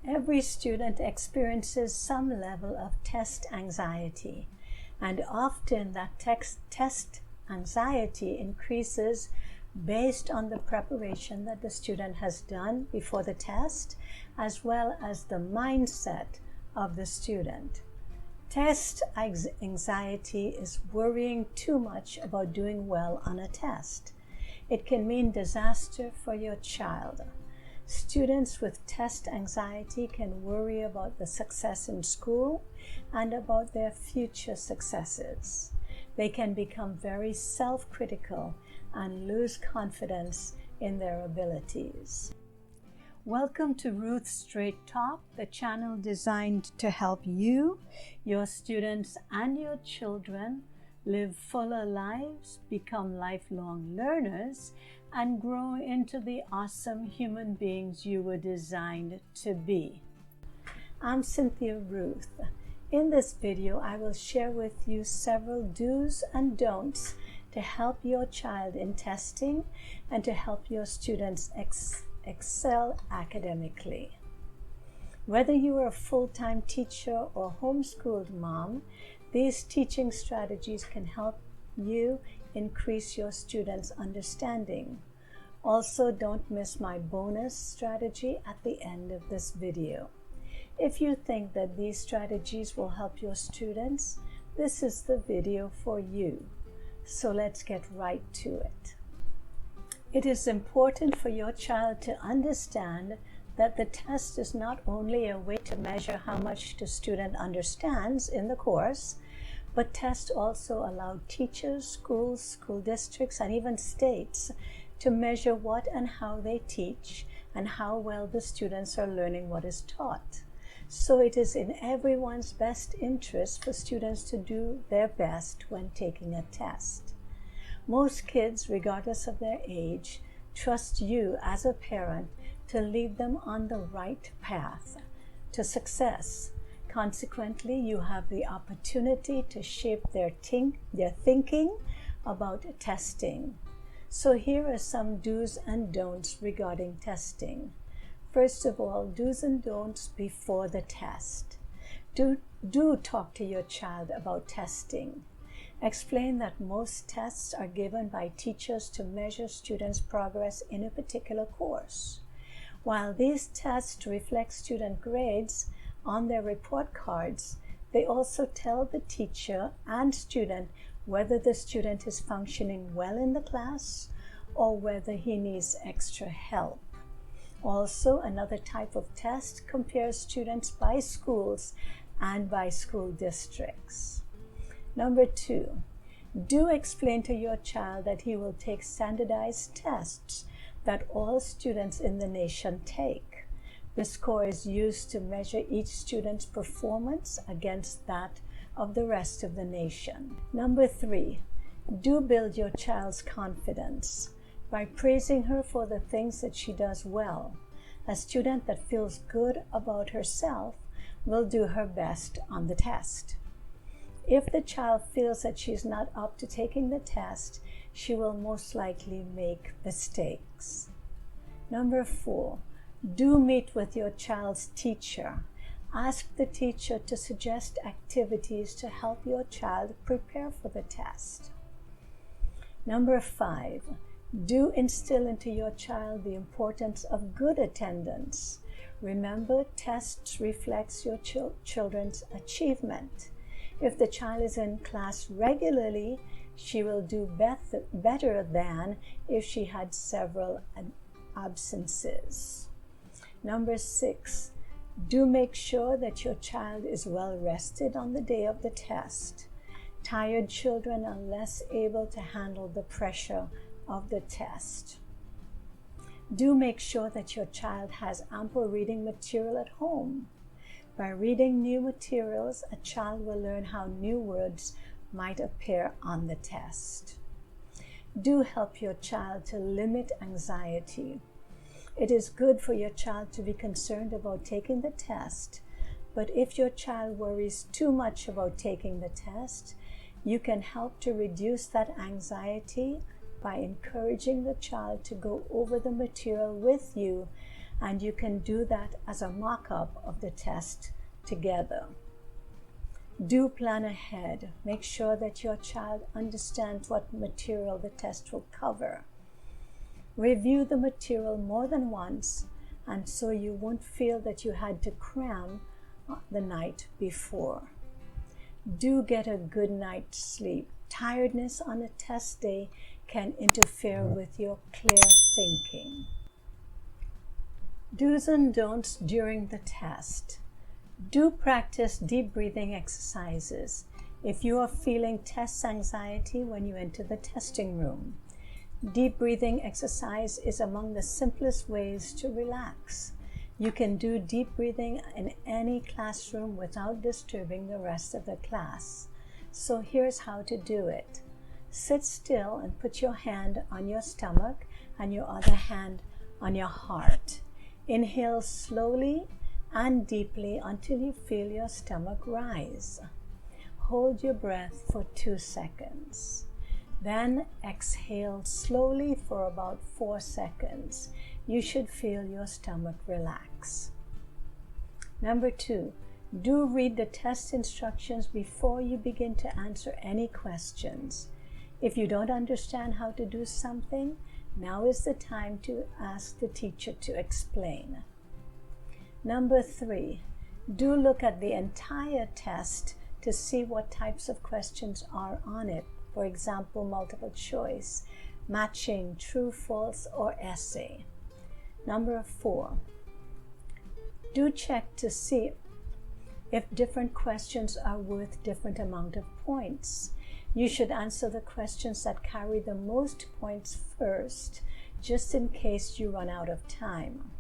Every student experiences some level of test anxiety, and often that test anxiety increases based on the preparation that the student has done before the test, as well as the mindset of the student. Test anxiety is worrying too much about doing well on a test. It can mean disaster for your child. Students with test anxiety can worry about the success in school and about their future successes. They can become very self-critical and lose confidence in their abilities. Welcome to Ruth Straight Talk, the channel designed to help you, your students, and your children live fuller lives, become lifelong learners, and grow into the awesome human beings you were designed to be. I'm Cynthia Ruth. In this video, I will share with you several do's and don'ts to help your child in testing and to help your students excel academically. Whether you are a full-time teacher or homeschooled mom, these teaching strategies can help you increase your students' understanding. Also, don't miss my bonus strategy at the end of this video. If you think that these strategies will help your students, this is the video for you. So let's get right to it. It is important for your child to understand that the test is not only a way to measure how much the student understands in the course, but tests also allow teachers, schools, school districts, and even states to measure what and how they teach and how well the students are learning what is taught. So it is in everyone's best interest for students to do their best when taking a test. Most kids, regardless of their age, trust you as a parent to lead them on the right path to success. Consequently, you have the opportunity to shape their thinking about testing. So here are some do's and don'ts regarding testing. First of all, do's and don'ts before the test. Do talk to your child about testing. Explain that most tests are given by teachers to measure students' progress in a particular course. While these tests reflect student grades on their report cards, they also tell the teacher and student whether the student is functioning well in the class or whether he needs extra help. Also, another type of test compares students by schools and by school districts. Number 2, do explain to your child that he will take standardized tests that all students in the nation take. The score is used to measure each student's performance against that of the rest of the nation. Number 3, do build your child's confidence by praising her for the things that she does well. A student that feels good about herself will do her best on the test. If the child feels that she's not up to taking the test, she will most likely make mistakes. Number 4, do meet with your child's teacher. Ask the teacher to suggest activities to help your child prepare for the test. Number 5, do instill into your child the importance of good attendance. Remember, tests reflect your children's achievement. If the child is in class regularly, she will do better than if she had several absences. Number 6, do make sure that your child is well rested on the day of the test. Tired children are less able to handle the pressure of the test. Do make sure that your child has ample reading material at home. By reading new materials, a child will learn how new words might appear on the test. Do help your child to limit anxiety. It is good for your child to be concerned about taking the test, but if your child worries too much about taking the test, you can help to reduce that anxiety by encouraging the child to go over the material with you and you can do that as a mock-up of the test together. Do plan ahead. Make sure that your child understands what material the test will cover. Review the material more than once, and so you won't feel that you had to cram the night before. Do get a good night's sleep. Tiredness on a test day can interfere with your clear thinking. Do's and don'ts during the test. Do practice deep breathing exercises if you are feeling test anxiety when you enter the testing room. Deep breathing exercise is among the simplest ways to relax. You can do deep breathing in any classroom without disturbing the rest of the class. So here's how to do it. Sit still and put your hand on your stomach and your other hand on your heart. Inhale slowly and deeply until you feel your stomach rise. Hold your breath for 2 seconds. Then exhale slowly for about 4 seconds. You should feel your stomach relax. Number 2, do read the test instructions before you begin to answer any questions. If you don't understand how to do something, now is the time to ask the teacher to explain. Number 3, do look at the entire test to see what types of questions are on it. For example, multiple choice, matching, true, false, or essay. Number 4, do check to see if different questions are worth different amount of points. You should answer the questions that carry the most points first, just in case you run out of time.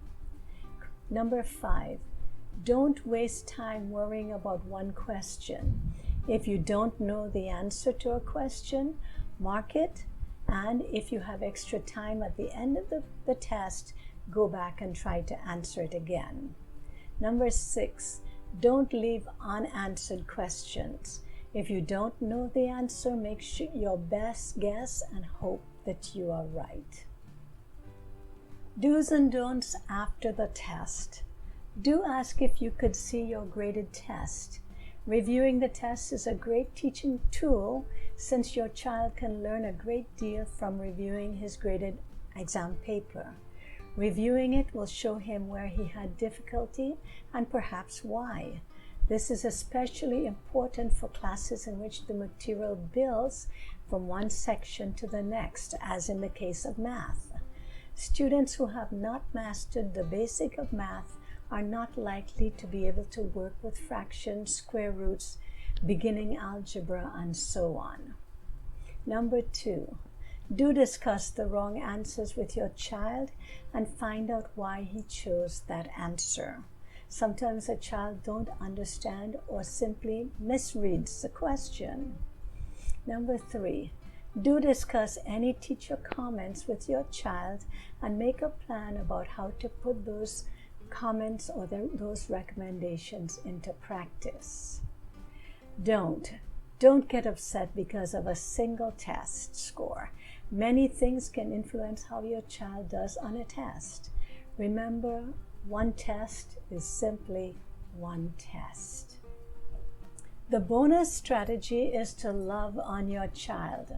Number 5, don't waste time worrying about one question. If you don't know the answer to a question, mark it, and if you have extra time at the end of the test, go back and try to answer it again. Number 6, don't leave unanswered questions. If you don't know the answer, make sure your best guess and hope that you are right. Do's and don'ts after the test. Do ask if you could see your graded test. Reviewing the test is a great teaching tool since your child can learn a great deal from reviewing his graded exam paper. Reviewing it will show him where he had difficulty and perhaps why. This is especially important for classes in which the material builds from one section to the next, as in the case of math. Students who have not mastered the basic of math are not likely to be able to work with fractions, square roots, beginning algebra, and so on. Number 2, do discuss the wrong answers with your child and find out why he chose that answer. Sometimes a child don't understand or simply misreads the question. Number 3, do discuss any teacher comments with your child and make a plan about how to put those comments or those recommendations into practice. Don't get upset because of a single test score. Many things can influence how your child does on a test. Remember, one test is simply one test. The bonus strategy is to love on your child.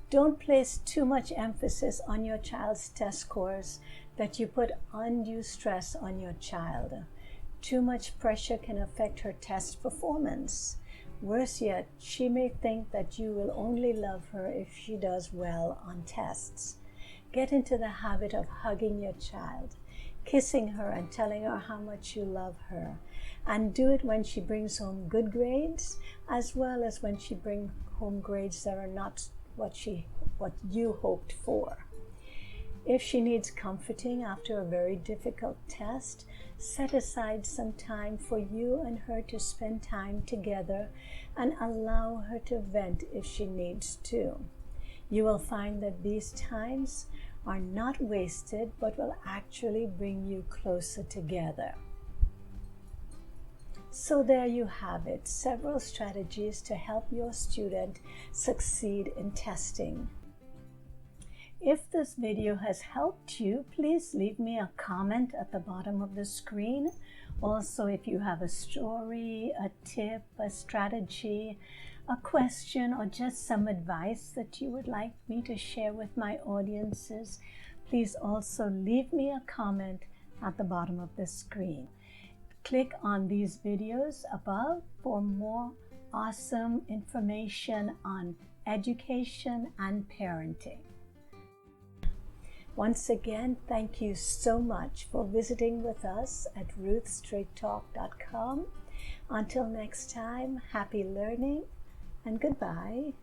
Don't place too much emphasis on your child's test scores that you put undue stress on your child. Too much pressure can affect her test performance. Worse yet, she may think that you will only love her if she does well on tests. Get into the habit of hugging your child, kissing her and telling her how much you love her. And do it when she brings home good grades, as well as when she brings home grades that are not what you hoped for. If she needs comforting after a very difficult test, set aside some time for you and her to spend time together and allow her to vent if she needs to. You will find that these times are not wasted but will actually bring you closer together. So there you have it, several strategies to help your student succeed in testing. If this video has helped you, please leave me a comment at the bottom of the screen. Also, if you have a story, a tip, a strategy, a question, or just some advice that you would like me to share with my audiences, please also leave me a comment at the bottom of the screen. Click on these videos above for more awesome information on education and parenting. Once again, thank you so much for visiting with us at ruthstraighttalk.com. Until next time, happy learning and goodbye.